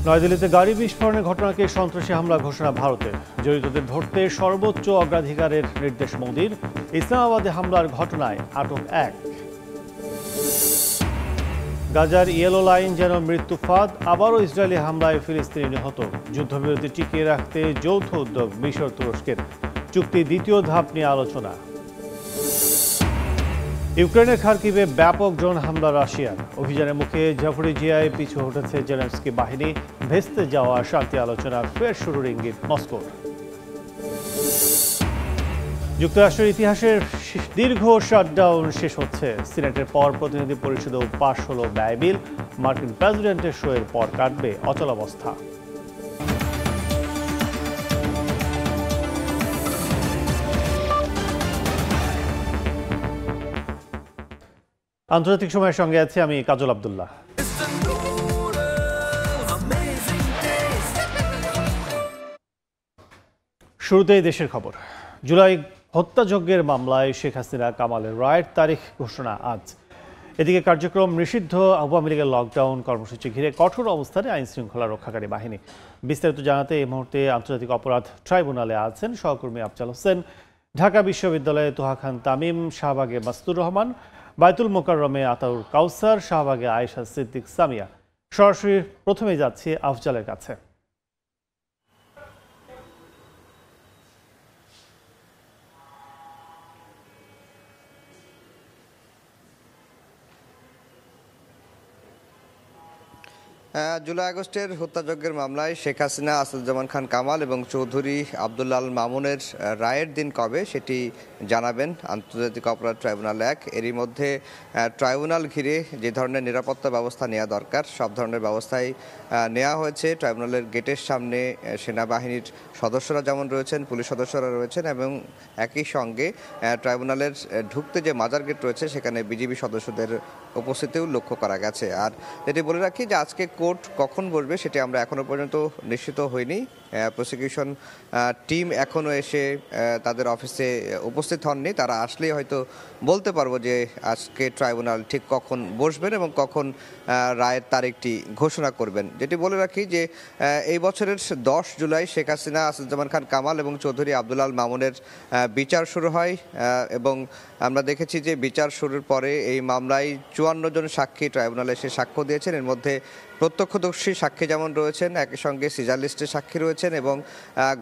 নয়াদিল্লিতে গাড়ি বিস্ফোরণের ঘটনাকে সন্ত্রাসী হামলা ঘোষণা ভারতের। জড়িতদের ধরতে সর্বোচ্চ অগ্রাধিকারের নির্দেশ মোদির। ইসলামাবাদে হামলার ঘটনায় আটক এক। গাজার ইয়েলো লাইন যেন মৃত্যু ফাঁদ, আবারও ইসরায়েলি হামলায় ফিলিস্তিনি নিহত। যুদ্ধবিরতি টিকিয়ে রাখতে যৌথ উদ্যোগ মিশর তুরস্কের। চুক্তির দ্বিতীয় ধাপ নিয়ে আলোচনা। ইউক্রেনের খার্কিভে ব্যাপক ড্রোন হামলা রাশিয়ার। অভিযানের মুখে জাপরিজিয়ায় পিছু হটেছে জেলেনস্কি বাহিনী। ভেস্তে যাওয়া শান্তি আলোচনা ফের শুরুর ইঙ্গিত মস্কোর। যুক্তরাষ্ট্রের ইতিহাসের দীর্ঘ শাটডাউন শেষ হচ্ছে। সিনেটের পর প্রতিনিধি পরিষদেও পাশ হল ব্যয় বিল। মার্কিন প্রেসিডেন্টের শোয়ের পর কাটবে অচলাবস্থা। আন্তর্জাতিক সময়ের সঙ্গে আছি আমি কাজল আব্দুল্লাহ। শুরুতেই দেশের খবর। জুলাই হত্যাযজ্ঞের মামলায় শেখ হাসিনা কামালের রায়ের তারিখ ঘোষণা আজ। এদিকে কার্যক্রম নিষিদ্ধ আওয়ামী লীগের লকডাউন কর্মসূচি ঘিরে কঠোর অবস্থানে আইন শৃঙ্খলা রক্ষাকারী বাহিনী। বিস্তারিত জানাতে এই মুহূর্তে আন্তর্জাতিক অপরাধ ট্রাইব্যুনালে আছেন সহকর্মী আফজাল হোসেন, ঢাকা বিশ্ববিদ্যালয়ে তোহা খান তামিম, শাহবাগে মাসতুর রহমান, বায়তুল মোকাররমে আতাউর কাউসার, শাহবাগে আয়েশা সিদ্দিক সামিয়া। সরাসরি প্রথমে যাচ্ছি আফজালের কাছে। জুলাই আগস্টের হত্যাযজ্ঞের মামলায় শেখ হাসিনা, আসাদুজ্জামান খান কামাল এবং চৌধুরী আবদুল্লাহ আল মামুনের রায়ের দিন কবে সেটি জানাবেন আন্তর্জাতিক অপরাধ ট্রাইব্যুনাল ১। এরই মধ্যে ট্রাইব্যুনাল ঘিরে যে ধরনের নিরাপত্তা ব্যবস্থা নেওয়া দরকার সব ধরনের ব্যবস্থাই নেওয়া হয়েছে। ট্রাইব্যুনালের গেটের সামনে সেনাবাহিনীর সদস্যরা যেমন রয়েছেন, পুলিশ সদস্যরা রয়েছেন এবং একই সঙ্গে ট্রাইব্যুনালের ঢুকতে যে মাজার গেট রয়েছে সেখানে বিজিবি সদস্যদের উপস্থিতিও লক্ষ্য করা গেছে। আর যেটি বলে রাখি যে আজকে কোর্ট কখন বসবে সেটি আমরা এখনও পর্যন্ত নিশ্চিত হইনি। প্রসিকিউশন টিম এখনও এসে তাদের অফিসে উপস্থিত হননি। তারা আসলেই হয়তো বলতে পারবো যে আজকে ট্রাইব্যুনাল ঠিক কখন বসবেন এবং কখন রায়ের তারিখটি ঘোষণা করবেন। যেটি বলে রাখি যে এই বছরের 10 জুলাই শেখ হাসিনা, আসাদুজ্জামান খান কামাল এবং চৌধুরী আবদুল্লাহ আল মামুনের বিচার শুরু হয় এবং আমরা দেখেছি যে বিচার শুরুর পরে এই মামলায় 54 জন সাক্ষী ট্রাইব্যুনালে এসে সাক্ষ্য দিয়েছেন। এর মধ্যে প্রত্যক্ষদর্শী সাক্ষী যেমন রয়েছেন, একই সঙ্গে সিজার লিস্টের সাক্ষী রয়েছেন এবং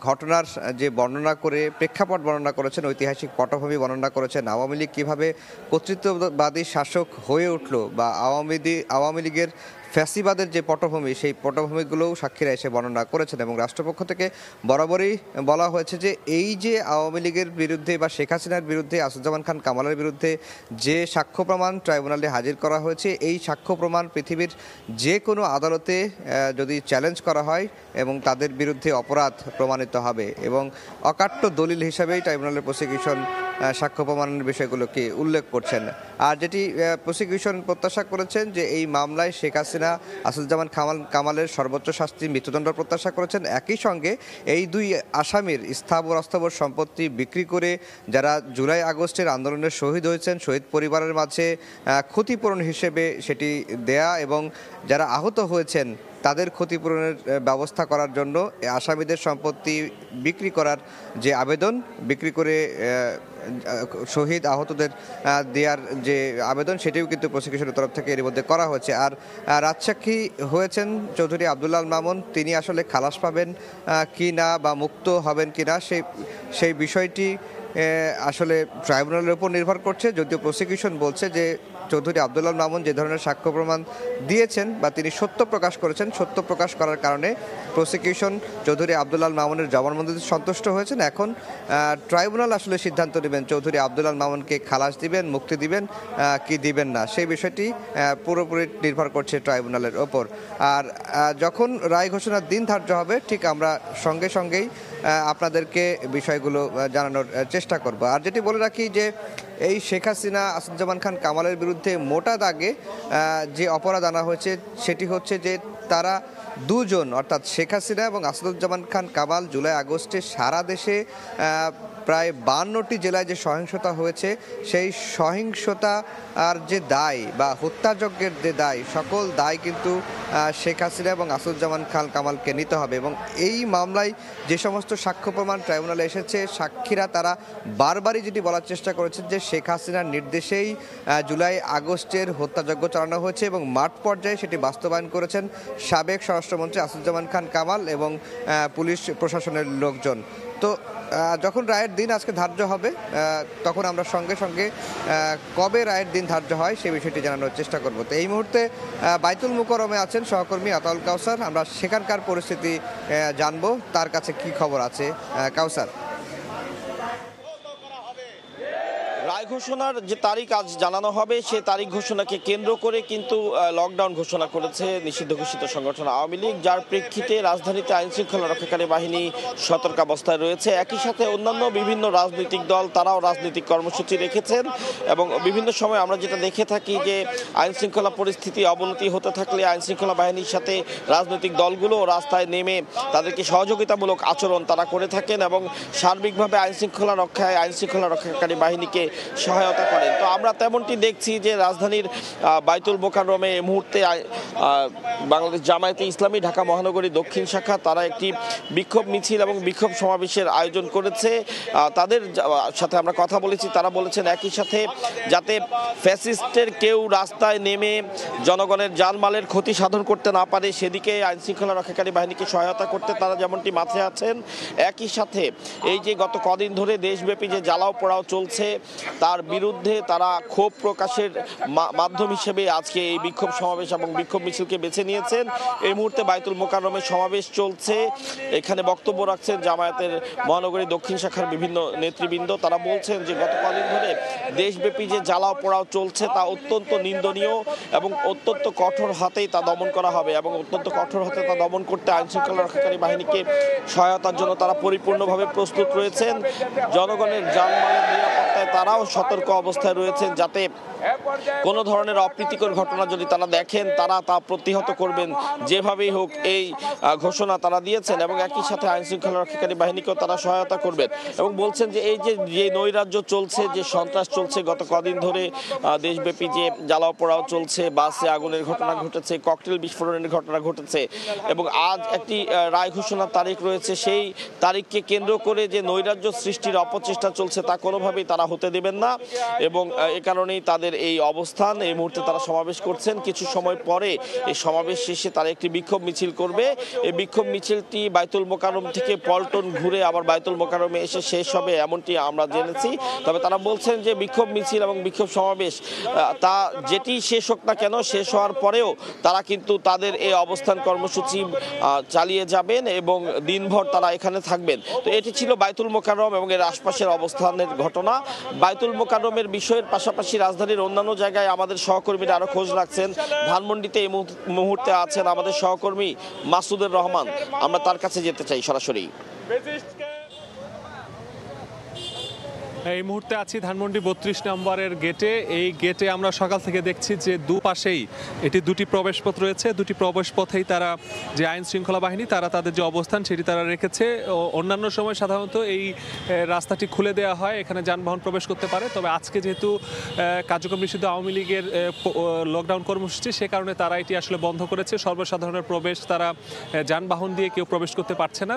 ঘটনার যে বর্ণনা করে প্রেক্ষাপট বর্ণনা করেছেন, ঐতিহাসিক পটভূমি বর্ণনা করেছেন, আওয়ামী লীগ কীভাবে কর্তৃত্ববাদী শাসক হয়ে উঠল বা আওয়ামী লীগের ফ্যাসিবাদের যে পটভূমি সেই পটভূমিগুলোও সাক্ষীরা এসে বর্ণনা করেছেন। এবং রাষ্ট্রপক্ষ থেকে বরাবরই বলা হয়েছে যে এই যে আওয়ামী লীগের বিরুদ্ধে বা শেখ হাসিনার বিরুদ্ধে, আসাদুজ্জামান খান কামালের বিরুদ্ধে যে সাক্ষ্য প্রমাণ ট্রাইব্যুনালে হাজির করা হয়েছে, এই সাক্ষ্য প্রমাণ পৃথিবীর যে কোনো আদালতে যদি চ্যালেঞ্জ করা হয় এবং তাদের বিরুদ্ধে অপরাধ প্রমাণিত হবে এবং অকাট্য দলিল হিসাবেই ট্রাইব্যুনালের প্রসিকিউশন সাক্ষ্য প্রমাণের বিষয়গুলোকে উল্লেখ করছেন। আর যেটি প্রসিকিউশন প্রত্যাশা করেছেন যে এই মামলায় শেখ হাসিনা, আসাদুজ্জামান কামালের সর্বোচ্চ শাস্তি মৃত্যুদণ্ড প্রত্যাশা করেছেন। একই সঙ্গে এই দুই আসামির স্থাবর অস্থাবর সম্পত্তি বিক্রি করে যারা জুলাই আগস্টের আন্দোলনের শহীদ হয়েছেন, শহীদ পরিবারের মাঝে ক্ষতিপূরণ হিসেবে সেটি দেয়া এবং যারা আহত হয়েছেন তাদের ক্ষতিপূরণের ব্যবস্থা করার জন্য আসামিদের সম্পত্তি বিক্রি করার যে আবেদন, বিক্রি করে শহীদ আহতদের দেওয়ার যে আবেদন সেটিও কিন্তু প্রসিকিউশনের তরফ থেকে এর মধ্যে করা হয়েছে। আর রাজসাক্ষী হয়েছেন চৌধুরী আবদুল্লাহ আল মামুন, তিনি আসলে খালাস পাবেন কি না বা মুক্ত হবেন কি না সেই বিষয়টি আসলে ট্রাইব্যুনালের উপর নির্ভর করছে। যদিও প্রসিকিউশন বলছে যে চৌধুরী আবদুল্লাহ মামুন যে ধরনের সাক্ষ্য প্রমাণ দিয়েছেন বা তিনি সত্য প্রকাশ করেছেন, সত্য প্রকাশ করার কারণে প্রসিকিউশন চৌধুরী আবদুল্লাহ মামুনের জবানবন্দিতে সন্তুষ্ট হয়েছেন। এখন ট্রাইব্যুনাল আসলে সিদ্ধান্ত নেবেন চৌধুরী আবদুল্লাহ মামুনকে খালাস দিবেন, মুক্তি দিবেন কি দিবেন না, সেই বিষয়টি পুরোপুরি নির্ভর করছে ট্রাইব্যুনালের ওপর। আর যখন রায় ঘোষণার দিন ধার্য হবে ঠিক আমরা সঙ্গেই আপনাদেরকে বিষয়গুলো জানানোর চেষ্টা করব। আর যেটি বলে রাখি যে এই শেখ হাসিনা, আসাদুজ্জামান খান কামালের বিরুদ্ধে মোটা দাগে যে অপরাধ আনা হয়েছে সেটি হচ্ছে যে তারা দুজন অর্থাৎ শেখ হাসিনা এবং আসাদুজ্জামান খান কামাল জুলাই আগস্টে সারা দেশে প্রায় 52টি জেলায় যে সহিংসতা হয়েছে সেই সহিংসতা আর যে দায় বা হত্যাযজ্ঞের যে দায়, সকল দায় কিন্তু শেখ হাসিনা এবং আসাদুজ্জামান খান কামালকে নিতে হবে। এবং এই মামলায় যে সমস্ত সাক্ষ্য প্রমাণ ট্রাইব্যুনালে এসেছে, সাক্ষীরা তারা বারবারই যেটি বলার চেষ্টা করেছেন যে শেখ হাসিনার নির্দেশেই জুলাই আগস্টের হত্যাযজ্ঞ চালানো হয়েছে এবং মাঠ পর্যায়ে সেটি বাস্তবায়ন করেছেন সাবেক স্বরাষ্ট্রমন্ত্রী আসাদুজ্জামান খান কামাল এবং পুলিশ প্রশাসনের লোকজন। তো যখন রায়ের দিন আজকে ধার্য হবে, তখন আমরা সঙ্গে সঙ্গে কবে রায়ের দিন ধার্য হয় সে বিষয়টি জানানোর চেষ্টা করব। তো এই মুহূর্তে বাইতুল মুকাররমে আছেন সহকর্মী আতাউল কাউসার, আমরা সেখানকার পরিস্থিতি জানবো, তার কাছে কি খবর আছে। কাউসার, রায় ঘোষণার যে তারিখ আজ জানানো হবে, সে তারিখ ঘোষণাকে কেন্দ্র করে কিন্তু লকডাউন ঘোষণা করেছে নিষিদ্ধ ঘোষিত সংগঠন আওয়ামী লীগ, যার প্রেক্ষিতে রাজধানীতে আইন শৃঙ্খলা রক্ষাকারী বাহিনী সতর্কাবস্থায় রয়েছে। একই সাথে অন্যান্য বিভিন্ন রাজনৈতিক দল তারাও রাজনৈতিক কর্মসূচি রেখেছেন এবং বিভিন্ন সময় আমরা যেটা দেখে থাকি যে আইন শৃঙ্খলা পরিস্থিতি অবনতি হতে থাকলে আইন শৃঙ্খলা বাহিনীর সাথে রাজনৈতিক দলগুলো রাস্তায় নেমে তাদেরকে সহযোগিতামূলক আচরণ তারা করে থাকেন এবং সার্বিকভাবে আইন শৃঙ্খলা রক্ষাকারী বাহিনীকে সহায়তা করেন। তো আমরা তেমনটি দেখছি যে রাজধানীর বাইতুল মোকাররমে এই মুহূর্তে বাংলাদেশ জামায়াতে ইসলামী ঢাকা মহানগরী দক্ষিণ শাখা তারা একটি বিক্ষোভ মিছিল এবং বিক্ষোভ সমাবেশের আয়োজন করেছে। তাদের সাথে আমরা কথা বলেছি, তারা বলেছেন একই সাথে যাতে ফ্যাসিস্টের কেউ রাস্তায় নেমে জনগণের জানমালের ক্ষতি সাধন করতে না পারে সেদিকে আইন শৃঙ্খলা রক্ষাকারী বাহিনীকে সহায়তা করতে তারা যেমনটি মাথায় আছেন। একই সাথে এই যে গত কদিন ধরে দেশব্যাপী যে জ্বালাও পোড়াও চলছে তার বিরুদ্ধে তারা ক্ষোভ প্রকাশের মাধ্যম হিসেবে আজকে এই বিক্ষোভ সমাবেশ এবং বিক্ষোভ মিছিলকে বেছে নিয়েছেন। এই মুহূর্তে বাইতুল মোকাররমে সমাবেশ চলছে, এখানে বক্তব্য রাখছেন জামায়াতের মহানগরী দক্ষিণ শাখার বিভিন্ন নেতৃবৃন্দ। তারা বলছেন যে গত কদিন ধরে দেশব্যাপী যে জ্বালাও পোড়াও চলছে তা অত্যন্ত নিন্দনীয় এবং অত্যন্ত কঠোর হাতেই তা দমন করা হবে এবং অত্যন্ত কঠোর হাতে তা দমন করতে আইন শৃঙ্খলা রক্ষাকারী বাহিনীকে সহায়তার জন্য তারা পরিপূর্ণভাবে প্রস্তুত রয়েছেন। জনগণের জানমালের নিরাপত্তায় তারাও সতর্ক অবস্থায় রয়েছেন, যাতে কোনো ধরনের অপ্রীতিকর ঘটনা যদি তারা দেখেন তারা তা প্রতিহত করবেন যেভাবেই হোক, এই ঘোষণা তারা দিয়েছেন এবং একই সাথে আইন শৃঙ্খলা রক্ষাকারী বাহিনীকেও তারা সহায়তা করবেন এবং বলছেন যে এই যে নৈরাজ্য চলছে, যে সন্ত্রাস চলছে, গত কদিন ধরে দেশব্যাপী যে জ্বালাও পোড়াও চলছে, বাসে আগুনের ঘটনা ঘটেছে, ককটেল বিস্ফোরণের ঘটনা ঘটেছে এবং আজ একটি রায় ঘোষণার তারিখ রয়েছে, সেই তারিখকে কেন্দ্র করে যে নৈরাজ্য সৃষ্টির অপচেষ্টা চলছে তা কোনোভাবেই তারা হতে দেবেন না এবং এ কারণেই তাদের এই অবস্থান। এই মুহূর্তে তারা সমাবেশ করছেন। কিছু সময় পরে এই সমাবেশ শেষে তারা একটি বিক্ষোভ মিছিল করবে। এই বিক্ষোভ মিছিলটি বাইতুল মোকাররম থেকে পল্টন ঘুরে আবার বাইতুল মোকাররমে এসে শেষ হবে এমনটি আমরা জেনেছি। তবে তারা বলছেন যে বিক্ষোভ মিছিল এবং বিক্ষোভ সমাবেশ তা যেটি শেষ হোক না কেন, শেষ হওয়ার পরেও তারা কিন্তু তাদের এই অবস্থান কর্মসূচি চালিয়ে যাবেন এবং দিনভর তারা এখানে থাকবেন। তো এটি ছিল বাইতুল মোকাররম এবং এর আশপাশের অবস্থানের ঘটনা। বাইতুল মোকাররমের বিষয়ের পাশাপাশি রাজধানীর অন্যান্য জায়গায় আমাদের সহকর্মীরা আরো খোঁজ রাখছেন। ধানমন্ডিতে এই মুহূর্তে আছেন আমাদের সহকর্মী মাসুদুর রহমান, আমরা তার কাছে যেতে চাই সরাসরি। এই মুহূর্তে আছি ধানমন্ডি 32 নম্বরের গেটে। এই গেটে আমরা সকাল থেকে দেখছি যে দুপাশেই এটি দুটি প্রবেশপথ রয়েছে। দুটি প্রবেশপথেই তারা যে আইন শৃঙ্খলা বাহিনী তারা তাদের যে অবস্থান সেটি তারা রেখেছে। অন্যান্য সময় সাধারণত এই রাস্তাটি খুলে দেওয়া হয়, এখানে যানবাহন প্রবেশ করতে পারে। তবে আজকে যেহেতু কার্যক্রম নিষিদ্ধ আওয়ামী লীগের লকডাউন কর্মসূচি, সে কারণে তারা এটি আসলে বন্ধ করেছে। সর্বসাধারণের প্রবেশ তারা যানবাহন দিয়ে কেউ প্রবেশ করতে পারছে না।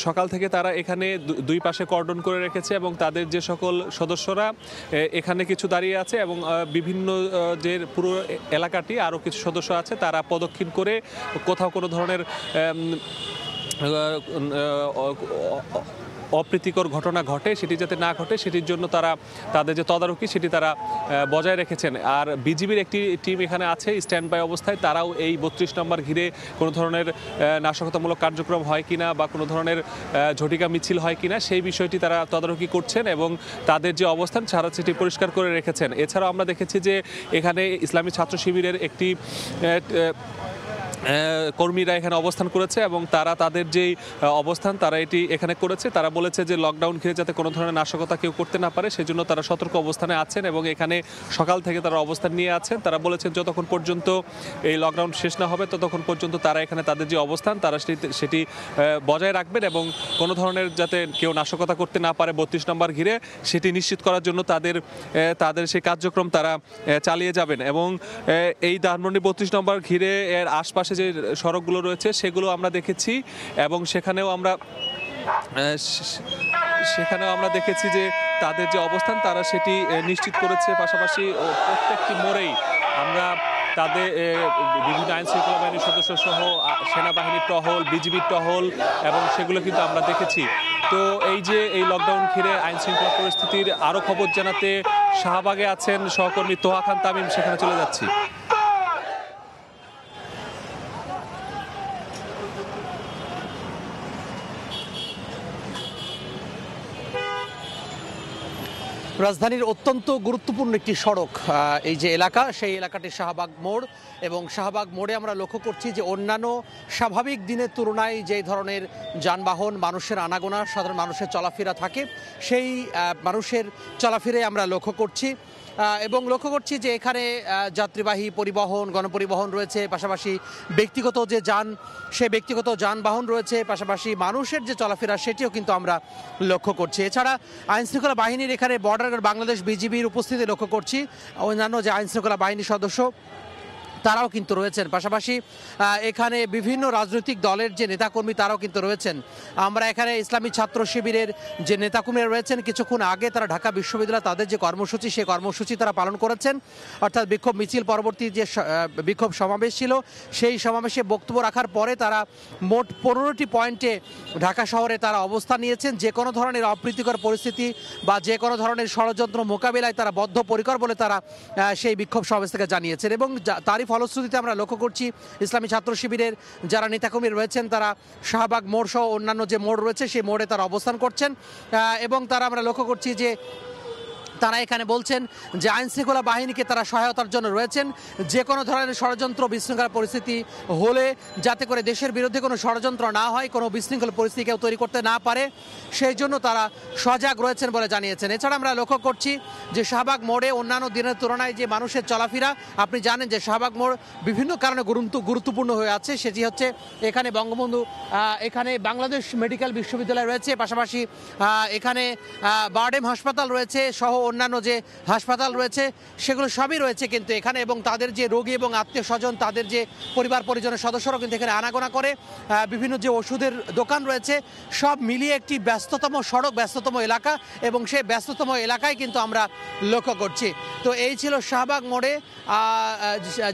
সকাল থেকে তারা এখানে দুই পাশে কর্ডন করে রেখেছে এবং তাদের যে সকল সদস্যরা এখানে কিছু দাঁড়িয়ে আছে এবং বিভিন্ন যে পুরো এলাকাটি আরও কিছু সদস্য আছে তারা প্রদক্ষিণ করে কোথাও কোনো ধরনের অপ্রীতিকর ঘটনা ঘটে সেটি যাতে না ঘটে সেটির জন্য তারা তাদের যে তদারকি সেটি তারা বজায় রেখেছেন। আর বিজিবির একটি টিম এখানে আছে স্ট্যান্ড বাই অবস্থায়, তারাও এই 32 নম্বর ঘিরে কোনো ধরনের নাশকতামূলক কার্যক্রম হয় কিনা বা কোনো ধরনের ঝটিকা মিছিল হয় কিনা সেই বিষয়টি তারা তদারকি করছেন এবং তাদের যে অবস্থান সারা সেটি পরিষ্কার করে রেখেছেন। এছাড়াও আমরা দেখেছি যে এখানে ইসলামী ছাত্র শিবিরের একটি কর্মীরা এখানে অবস্থান করেছে এবং তারা তাদের যেই অবস্থান তারা এটি এখানে করেছে। তারা বলেছে যে লকডাউন ঘিরে যাতে কোনো ধরনের নাশকতা কেউ করতে না পারে সেজন্য তারা সতর্ক অবস্থানে আছেন এবং এখানে সকাল থেকে তারা অবস্থান নিয়ে আছেন। তারা বলেছেন যতক্ষণ পর্যন্ত এই লকডাউন শেষ না হবে ততক্ষণ পর্যন্ত তারা এখানে তাদের যে অবস্থান তারা সেটি বজায় রাখবেন এবং কোনো ধরনের যাতে কেউ নাশকতা করতে না পারে 32 নম্বর ঘিরে সেটি নিশ্চিত করার জন্য তাদের সেই কার্যক্রম তারা চালিয়ে যাবেন। এবং এই ধানমন্ডি 32 নম্বর ঘিরে এর আশপাশে যে সড়কগুলো রয়েছে সেগুলো আমরা দেখেছি এবং সেখানেও আমরা দেখেছি যে তাদের যে অবস্থান তারা সেটি নিশ্চিত করেছে। পাশাপাশি প্রত্যেকটি মোড়েই আমরা তাদের বিভিন্ন আইন শৃঙ্খলা বাহিনীর সদস্য সহ সেনাবাহিনীর টহল, বিজিবির টহল এবং সেগুলো কিন্তু আমরা দেখেছি। তো এই লকডাউন ঘিরে আইন শৃঙ্খলা পরিস্থিতির আরও খবর জানাতে শাহবাগে আছেন সহকর্মী তোহা খান তামিম, সেখানে চলে যাচ্ছি। রাজধানীর অত্যন্ত গুরুত্বপূর্ণ একটি সড়ক এই যে এলাকা, সেই এলাকাটি শাহবাগ মোড় এবং শাহবাগ মোড়ে আমরা লক্ষ্য করছি যে অন্যান্য স্বাভাবিক দিনের তুলনায় যে ধরনের যানবাহন, মানুষের আনাগোনা, সাধারণ মানুষের চলাফেরা থাকে সেই মানুষের চলাফেরায় আমরা লক্ষ্য করছি এবং লক্ষ্য করছি যে এখানে যাত্রীবাহী পরিবহন, গণপরিবহন রয়েছে, পাশাপাশি ব্যক্তিগত যে সেই ব্যক্তিগত যানবাহন রয়েছে, পাশাপাশি মানুষের যে চলাফেরা সেটিও কিন্তু আমরা লক্ষ্য করছি। এছাড়া আইনশৃঙ্খলা বাহিনীর এখানে বর্ডার গার্ড বাংলাদেশ বিজিবির উপস্থিতি লক্ষ্য করছি, অন্যান্য যে আইনশৃঙ্খলা বাহিনীর সদস্য তারাও কিন্তু রয়েছেন। পাশাপাশি এখানে বিভিন্ন রাজনৈতিক দলের যে নেতাকর্মী তারাও কিন্তু রয়েছেন। আমরা এখানে ইসলামী ছাত্র শিবিরের যে নেতাকর্মীরা রয়েছেন, কিছুক্ষণ আগে তারা ঢাকা বিশ্ববিদ্যালয় তাদের যে কর্মসূচি সেই কর্মসূচি তারা পালন করেছেন, অর্থাৎ বিক্ষোভ মিছিল পরবর্তী যে বিক্ষোভ সমাবেশ ছিল সেই সমাবেশে বক্তব্য রাখার পরে তারা মোট 15টি পয়েন্টে ঢাকা শহরে তারা অবস্থান নিয়েছেন। যে কোনো ধরনের অপ্রীতিকর পরিস্থিতি বা যে কোনো ধরনের ষড়যন্ত্র মোকাবিলায় তারা বদ্ধপরিকর বলে তারা সেই বিক্ষোভ সমাবেশ থেকে জানিয়েছেন। এবং তারই ফলশ্রুতিতে আমরা লক্ষ্য করছি ইসলামী ছাত্র শিবিরের যারা নেতাকর্মী রয়েছেন তারা শাহবাগ মোড় সহ অন্যান্য যে মোড় রয়েছে সেই মোড়ে তারা অবস্থান করছেন এবং তারা আমরা লক্ষ্য করছি যে তারা এখানে বলছেন যে আইনশৃঙ্খলা বাহিনীকে তারা সহায়তার জন্য রয়েছেন। যে কোনো ধরনের ষড়যন্ত্র, বিশৃঙ্খলা পরিস্থিতি হলে যাতে করে দেশের বিরুদ্ধে কোনো ষড়যন্ত্র না হয়, কোনো বিশৃঙ্খল পরিস্থিতি কেউ তৈরি করতে না পারে, সেই জন্য তারা সজাগ রয়েছেন বলে জানিয়েছেন। এছাড়া আমরা লক্ষ্য করছি যে শাহবাগ মোড়ে অন্যান্য দিনের তুলনায় যে মানুষের চলাফেরা, আপনি জানেন যে শাহবাগ মোড় বিভিন্ন কারণে গুরুত্বপূর্ণ হয়ে আছে। সেটি হচ্ছে এখানে বঙ্গবন্ধু, এখানে বাংলাদেশ মেডিকেল বিশ্ববিদ্যালয় রয়েছে, পাশাপাশি এখানে বারডেম হাসপাতাল রয়েছে সহ অন্যান্য যে হাসপাতাল রয়েছে সেগুলো সবই রয়েছে কিন্তু এখানে। এবং তাদের যে রোগী এবং আত্মীয় স্বজন, তাদের যে পরিবার পরিজনের সদস্যরাও কিন্তু এখানে আনাগোনা করে। বিভিন্ন যে ওষুধের দোকান রয়েছে সব মিলিয়ে একটি ব্যস্ততম সড়ক, ব্যস্ততম এলাকা, এবং সেই ব্যস্ততম এলাকায় কিন্তু আমরা লক্ষ্য করছি। তো এই ছিল শাহবাগ মোড়ে।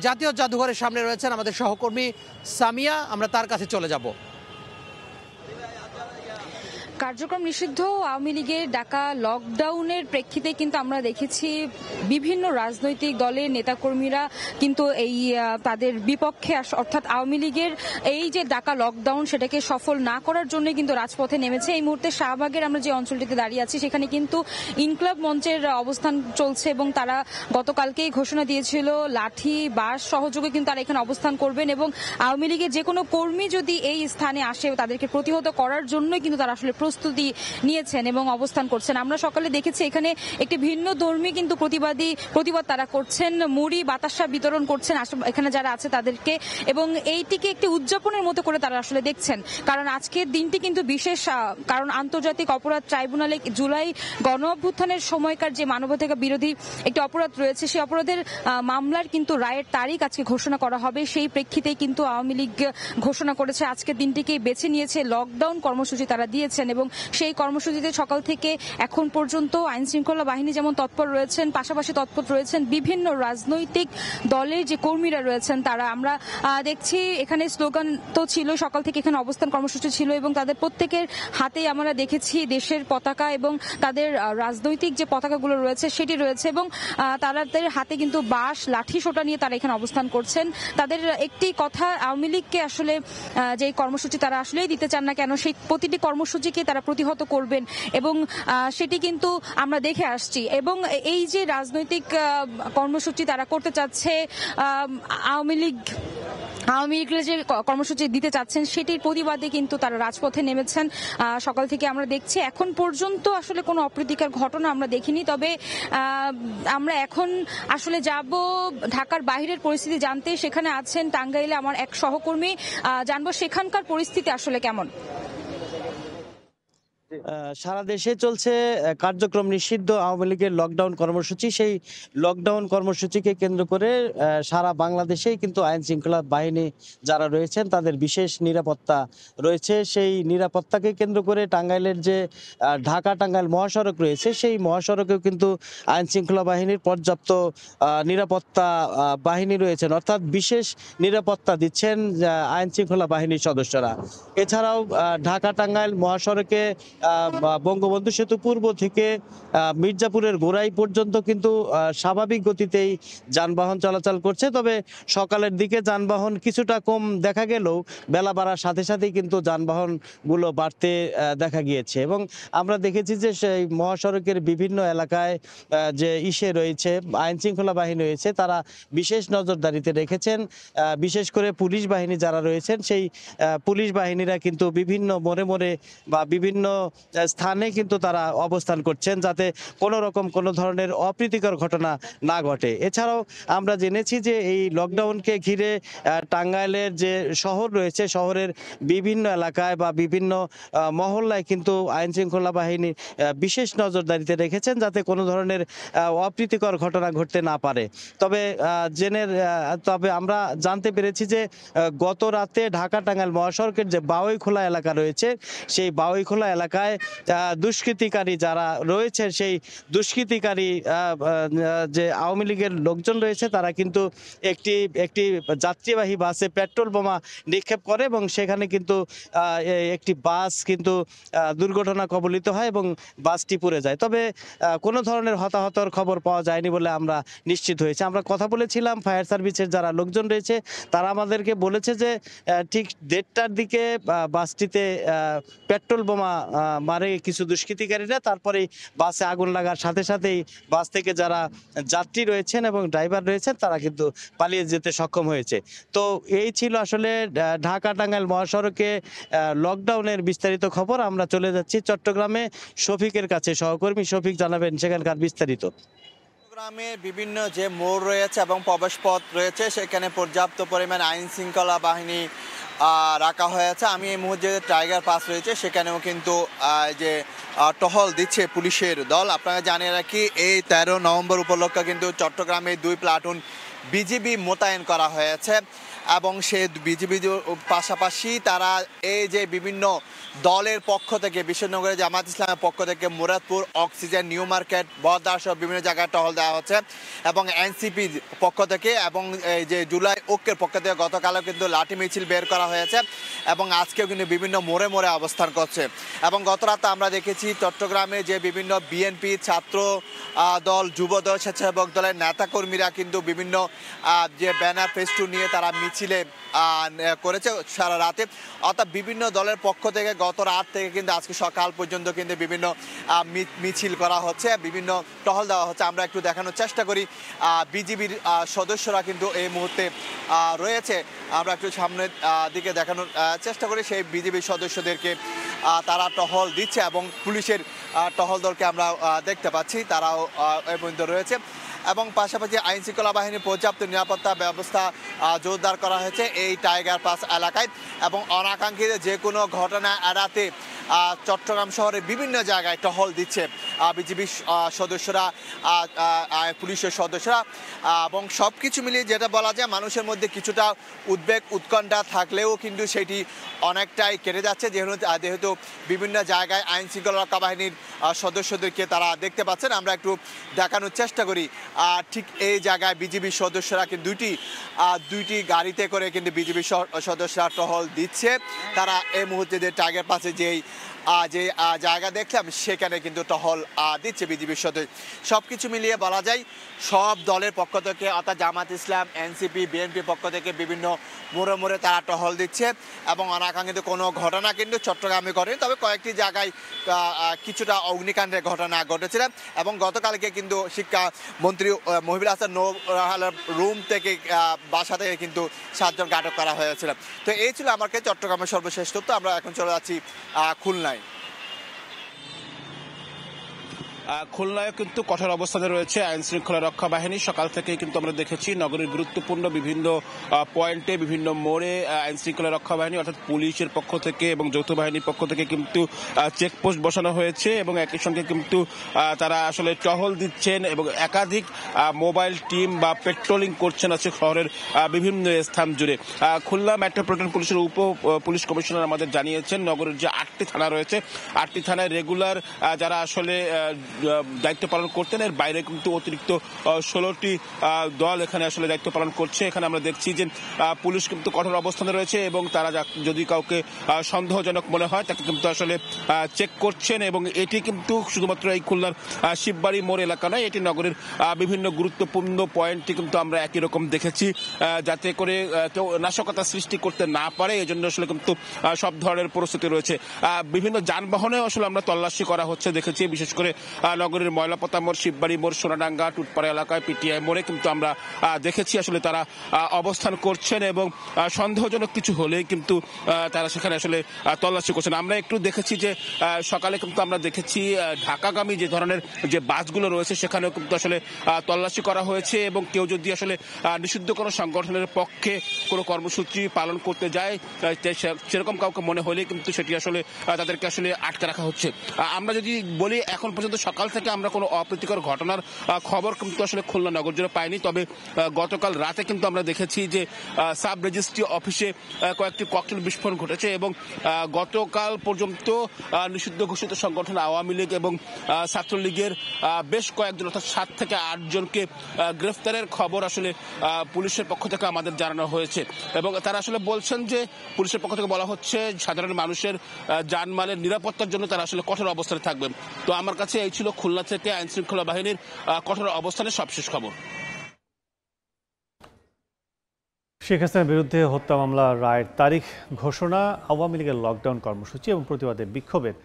জাতীয় জাদুঘরের সামনে রয়েছেন আমাদের সহকর্মী সামিয়া, আমরা তার কাছে চলে যাব। কার্যক্রম নিষিদ্ধ আওয়ামী লীগের ডাকা লকডাউনের প্রেক্ষিতে কিন্তু আমরা দেখেছি বিভিন্ন রাজনৈতিক দলের নেতাকর্মীরা কিন্তু তাদের বিপক্ষে, অর্থাৎ আওয়ামী লীগের এই যে ডাকা লকডাউন সেটাকে সফল না করার জন্য কিন্তু রাজপথে নেমেছে। এই মুহূর্তে শাহবাগের আমরা যে অঞ্চলটিতে দাঁড়িয়ে আছি সেখানে কিন্তু ইনকলাব মঞ্চের অবস্থান চলছে এবং তারা গতকালকেই ঘোষণা দিয়েছিল লাঠি বাস সহযোগে কিন্তু তারা এখানে অবস্থান করবেন এবং আওয়ামী লীগের যে কোনো কর্মী যদি এই স্থানে আসে তাদেরকে প্রতিহত করার জন্যই কিন্তু তারা আসলে প্রস্তুতি নিয়েছেন এবং অবস্থান করছেন। আমরা সকালে দেখেছি এখানে একটি ভিন্ন ধর্মী কিন্তু প্রতিবাদ তারা করছেন, মুড়ি বাতাসা বিতরণ করছেন এখানে যারা আছে তাদেরকে, এবং এইটিকে একটি উদযাপনের মতো করে তারা আসলে দেখছেন। কারণ আজকের দিনটি কিন্তু বিশেষ, কারণ আন্তর্জাতিক অপরাধ ট্রাইব্যুনালে জুলাই গণ অভ্যুত্থানের সময়কার যে মানবাধিকার বিরোধী একটি অপরাধ রয়েছে সেই অপরাধের মামলার কিন্তু রায়ের তারিখ আজকে ঘোষণা করা হবে। সেই প্রেক্ষিতেই কিন্তু আওয়ামী লীগ ঘোষণা করেছে আজকের দিনটিকেই বেছে নিয়েছে, লকডাউন কর্মসূচি তারা দিয়েছেন এবং সেই কর্মসূচিতে সকাল থেকে এখন পর্যন্ত আইন শৃঙ্খলা বাহিনী যেমন তৎপর রয়েছেন, পাশাপাশি তৎপর রয়েছেন বিভিন্ন রাজনৈতিক দলের যে কর্মীরা রয়েছেন তারা। আমরা দেখছি এখানে স্লোগান তো ছিল, সকাল থেকে এখানে অবস্থান কর্মসূচি ছিল এবং তাদের প্রত্যেকের হাতেই আমরা দেখেছি দেশের পতাকা এবং তাদের রাজনৈতিক যে পতাকাগুলো রয়েছে সেটি রয়েছে এবং তাদের হাতে কিন্তু বাঁশ লাঠি সোটা নিয়ে তারা এখানে অবস্থান করছেন। তাদের একটি কথা, আওয়ামী লীগকে আসলে যে কর্মসূচি তারা আসলেই দিতে চান না কেন, সেই প্রতিটি কর্মসূচিকে তারা প্রতিহত করবেন এবং সেটি কিন্তু আমরা দেখে আসছি। এবং এই যে রাজনৈতিক কর্মসূচি তারা করতে চাচ্ছে আওয়ামী লীগ আওয়ামী লীগের যে কর্মসূচি দিতে চাচ্ছেন সেটির প্রতিবাদে কিন্তু তারা রাজপথে নেমেছেন। সকাল থেকে আমরা দেখছি এখন পর্যন্ত আসলে কোনো অপ্রীতিকর ঘটনা আমরা দেখিনি। তবে আমরা এখন আসলে যাব ঢাকার বাইরের পরিস্থিতি জানতে। সেখানে আছেন টাঙ্গাইলে আমার এক সহকর্মী, জানবো সেখানকার পরিস্থিতি আসলে কেমন। সারা দেশে চলছে কার্যক্রম নিষিদ্ধ আওয়ামী লীগের লকডাউন কর্মসূচি। সেই লকডাউন কর্মসূচিকে কেন্দ্র করে সারা বাংলাদেশেই কিন্তু আইন শৃঙ্খলা বাহিনী যারা রয়েছেন তাদের বিশেষ নিরাপত্তা রয়েছে। সেই নিরাপত্তাকে কেন্দ্র করে টাঙ্গাইলের যে ঢাকা টাঙ্গাইল মহাসড়ক রয়েছে সেই মহাসড়কেও কিন্তু আইন শৃঙ্খলা বাহিনীর পর্যাপ্ত নিরাপত্তা বাহিনী রয়েছেন, অর্থাৎ বিশেষ নিরাপত্তা দিচ্ছেন আইন শৃঙ্খলা বাহিনীর সদস্যরা। এছাড়াও ঢাকা টাঙ্গাইল মহাসড়কে বঙ্গবন্ধু সেতু পূর্ব থেকে মির্জাপুরের গোড়াই পর্যন্ত কিন্তু স্বাভাবিক গতিতেই যানবাহন চলাচল করছে। তবে সকালের দিকে যানবাহন কিছুটা কম দেখা গেলেও বেলা বাড়ার সাথে সাথেই কিন্তু যানবাহনগুলো বাড়তে দেখা গিয়েছে। এবং আমরা দেখেছি যে সেই মহাসড়কের বিভিন্ন এলাকায় যে রয়েছে আইন শৃঙ্খলা বাহিনী রয়েছে তারা বিশেষ নজরদারিতে রেখেছেন। বিশেষ করে পুলিশ বাহিনী যারা রয়েছেন সেই পুলিশ বাহিনীরা কিন্তু বিভিন্ন মোড়ে মোড়ে বা বিভিন্ন স্থানে কিন্তু তারা অবস্থান করছেন যাতে কোনো ধরনের অপ্রীতিকর ঘটনা না ঘটে। এছাড়াও আমরা জেনেছি যে এই লকডাউনকে ঘিরে টাঙ্গাইলের যে শহর রয়েছে শহরের বিভিন্ন এলাকায় বা বিভিন্ন মহল্লায় কিন্তু আইন শৃঙ্খলা বাহিনী বিশেষ নজরদারিতে রেখেছেন যাতে কোনো ধরনের অপ্রীতিকর ঘটনা ঘটতে না পারে। তবে আমরা জানতে পেরেছি যে গত রাতে ঢাকা টাঙ্গাইল মহাসড়কের যে বাউইখোলা এলাকা রয়েছে সেই বাউইখোলা এলাকায় দুষ্কৃতিকারী যারা রয়েছে সেই দুষ্কৃতিকারী যে আওয়ামী লীগের লোকজন রয়েছে তারা কিন্তু একটি যাত্রীবাহী বাসে পেট্রোল বোমা নিক্ষেপ করে এবং সেখানে কিন্তু একটি বাস কিন্তু দুর্ঘটনা কবলিত হয় এবং বাসটি পুড়ে যায়। তবে কোনো ধরনের হতাহতর খবর পাওয়া যায়নি বলে আমরা নিশ্চিত হয়েছি। আমরা কথা বলেছিলাম ফায়ার সার্ভিসের যারা লোকজন রয়েছে তারা আমাদেরকে বলেছে যে ঠিক 1:30টার দিকে বাসটিতে পেট্রোল বোমা মারে কিছু দুষ্কৃতিকারীরা, তারপরেই বাসে আগুন লাগার সাথে সাথেই বাস থেকে যারা যাত্রী রয়েছেন এবং ড্রাইভার রয়েছেন তারা কিন্তু পালিয়ে যেতে সক্ষম হয়েছে। তো এই ছিল আসলে ঢাকা টাঙ্গাইল মহাসড়কে লকডাউনের বিস্তারিত খবর। আমরা চলে যাচ্ছি চট্টগ্রামে শফিকের কাছে। সহকর্মী শফিক জানাবেন সেখানকার বিস্তারিত। চট্টগ্রামে বিভিন্ন যে মোড় রয়েছে এবং প্রবেশ পথ রয়েছে সেখানে পর্যাপ্ত পরিমাণ আইন শৃঙ্খলা বাহিনী রাখা হয়েছে। আমি এই মুহূর্তে টাইগার পাস রয়েছে সেখানেও কিন্তু যে টহল দিচ্ছে পুলিশের দল। আপনারা জানিয়ে রাখি এই 13 নভেম্বর উপলক্ষে কিন্তু চট্টগ্রামে 2 প্লাটুন বিজিবি মোতায়েন করা হয়েছে এবং সেই বিজিবি পাশাপাশি তারা এই যে বিভিন্ন দলের পক্ষ থেকে বিশ্বনগরে জামাত ইসলামের পক্ষ থেকে Muradpur, oxygen, new market, Bahaddar সহ বিভিন্ন জায়গায় টহল দেওয়া হচ্ছে এবং এনসিপি পক্ষ থেকে এবং এই যে জুলাই ঐক্যের পক্ষ থেকে গতকালও কিন্তু লাঠি মিছিল বের করা হয়েছে এবং আজকেও কিন্তু বিভিন্ন মোড়ে মোড়ে অবস্থান করছে। এবং গত রাতে আমরা দেখেছি চট্টগ্রামে যে বিভিন্ন বিএনপি, ছাত্র দল, যুব দল, স্বেচ্ছাসেবক দলের নেতাকর্মীরা কিন্তু বিভিন্ন যে ব্যানার ফেস্টুন নিয়ে তারা মিছিলে করেছে সারা রাতে। অর্থাৎ বিভিন্ন দলের পক্ষ থেকে গত রাত থেকে কিন্তু আজকে সকাল পর্যন্ত কিন্তু বিভিন্ন মিছিল করা হচ্ছে, বিভিন্ন টহল দেওয়া হচ্ছে। আমরা একটু দেখানোর চেষ্টা করি বিজিবির সদস্যরা কিন্তু এই মুহূর্তে রয়েছে। আমরা একটু সামনের দিকে দেখানোর চেষ্টা করি সেই বিজিবির সদস্যদেরকে তারা টহল দিচ্ছে এবং পুলিশের টহল দলকে আমরা দেখতে পাচ্ছি তারাও এই পর্যন্ত রয়েছে এবং পাশাপাশি আইন শৃঙ্খলা বাহিনীর পর্যাপ্ত নিরাপত্তা ব্যবস্থা জোরদার করা হয়েছে এই টাইগার পাস এলাকায় এবং অনাকাঙ্ক্ষিত যে কোনো ঘটনা এড়াতে চট্টগ্রাম শহরের বিভিন্ন জায়গায় টহল দিচ্ছে বিজিবি সদস্যরা, পুলিশের সদস্যরা এবং সব কিছু মিলিয়ে যেটা বলা যায় মানুষের মধ্যে কিছুটা উদ্বেগ উৎকণ্ঠা থাকলেও কিন্তু সেটি অনেকটাই কেটে যাচ্ছে যেহেতু বিভিন্ন জায়গায় আইন শৃঙ্খলা রক্ষা বাহিনীর সদস্যদেরকে তারা দেখতে পাচ্ছেন। আমরা একটু দেখানোর চেষ্টা করি ঠিক এই জায়গায় বিজিবি সদস্যরা কিন্তু দুইটি গাড়িতে করে কিন্তু বিজিবি সদস্যরা টহল দিচ্ছে। তারা এই মুহূর্তে যে টাইগার পাসে যেই যে জায়গা দেখলাম সেখানে কিন্তু টহল দিচ্ছে বিজিবির সদস্য। সব কিছু মিলিয়ে বলা যায় সব দলের পক্ষ থেকে অর্থাৎ জামাত ইসলাম, এনসিপি, বিএনপির পক্ষ থেকে বিভিন্ন মোড়ে মোড়ে তারা টহল দিচ্ছে এবং অনাকাঙ্ক্ষিত কোনো ঘটনা কিন্তু চট্টগ্রামে ঘটেনি, তবে কয়েকটি জায়গায় কিছুটা অগ্নিকাণ্ডের ঘটনা ঘটেছিল এবং গতকালকে কিন্তু শিক্ষামন্ত্রী মহিবুল হাসান নূর রুম থেকে বাসা থেকে কিন্তু 7 জনকে আটক করা হয়েছিল। তো এই ছিল আমার কাছে চট্টগ্রামের সর্বশেষ তথ্য। আমরা এখন চলে যাচ্ছি খুলনায়। খুলনায় কিন্তু কঠোর অবস্থানে রয়েছে আইন শৃঙ্খলা রক্ষা বাহিনী। সকাল থেকে কিন্তু আমরা দেখেছি নগরীর গুরুত্বপূর্ণ বিভিন্ন পয়েন্টে, বিভিন্ন মোড়ে আইন শৃঙ্খলা রক্ষা বাহিনী অর্থাৎ পুলিশের পক্ষ থেকে এবং যৌথ বাহিনীর পক্ষ থেকে কিন্তু চেকপোস্ট বসানো হয়েছে এবং একই সঙ্গে কিন্তু তারা আসলে টহল দিচ্ছেন এবং একাধিক মোবাইল টিম বা পেট্রোলিং করছেন আছে শহরের বিভিন্ন স্থান জুড়ে। খুলনা মেট্রোপলিটন পুলিশের উপ পুলিশ কমিশনার আমাদের জানিয়েছেন নগরের যে 8টি থানা রয়েছে 8টি থানায় রেগুলার যারা আসলে দায়িত্ব পালন করতেন এর বাইরে কিন্তু অতিরিক্ত 16টি দল এখানে আসলে দায়িত্ব পালন করছে। এখানে আমরা দেখছি যে পুলিশ কিন্তু কঠোর অবস্থানে রয়েছে এবং তারা যদি কাউকে সন্দেহজনক মনে হয় তাকে কিন্তু আসলে চেক করছেন এবং এটি কিন্তু শুধুমাত্র এই খুলনার শিববাড়ি মোড় এলাকা নয়, এটি নগরের বিভিন্ন গুরুত্বপূর্ণ পয়েন্টটি কিন্তু আমরা একই রকম দেখেছি, যাতে করে কেউ নাশকতা সৃষ্টি করতে না পারে এজন্য আসলে কিন্তু সব ধরনের পরিস্থিতি রয়েছে। বিভিন্ন যানবাহনে আসলে আমরা তল্লাশি করা হচ্ছে দেখেছি, বিশেষ করে নগরীর ময়লাপতা মোড়, শিববাড়ি মোড়, সোনাডাঙ্গা, টুটপাড়া এলাকায় পিটিআই মোড়ে কিন্তু আমরা দেখেছি আসলে তারা অবস্থান করছেন এবং সন্দেহজনক কিছু হলেই কিন্তু তারা সেখানে আসলে তল্লাশি করছেন। আমরা একটু দেখেছি যে সকালে কিন্তু আমরা দেখেছি ঢাকাগামী যে ধরনের যে বাসগুলো রয়েছে সেখানেও কিন্তু আসলে তল্লাশি করা হয়েছে এবং কেউ যদি আসলে নিষিদ্ধ কোনো সংগঠনের পক্ষে কোনো কর্মসূচি পালন করতে যায় সেরকম কাউকে মনে হলে কিন্তু সেটি আসলে তাদেরকে আসলে আটকে রাখা হচ্ছে। আমরা যদি বলি এখন পর্যন্ত সকাল থেকে আমরা কোনো অপ্রীতিকর ঘটনার খবর কিন্তু আসলে খুলনা নগর জুড়ে পাইনি, তবে গতকাল রাতে কিন্তু আমরা দেখেছি যে সাব রেজিস্ট্রি অফিসে কয়েকটি ককটেল বিস্ফোরণ ঘটেছে এবং গতকাল পর্যন্ত নিষিদ্ধ ঘোষিত সংগঠন আওয়ামী লীগ এবং ছাত্রলীগের বেশ কয়েকজন অর্থাৎ 7 থেকে 8 জনকে গ্রেফতারের খবর আসলে পুলিশের পক্ষ থেকে আমাদের জানানো হয়েছে এবং তারা আসলে বলছেন যে পুলিশের পক্ষ থেকে বলা হচ্ছে সাধারণ মানুষের জানমালের নিরাপত্তার জন্য তারা আসলে কঠোর অবস্থানে থাকবেন। তো আমার কাছে এই ছিল খুলনা থেকে আইন শৃঙ্খলা বাহিনীর কঠোর অবস্থানের সবশেষ খবর। শেখ হাসিনার বিরুদ্ধে হত্যা মামলা রায়ের তারিখ ঘোষণা, আওয়ামী লীগের লকডাউন কর্মসূচি এবং প্রতিবাদে বিক্ষোভের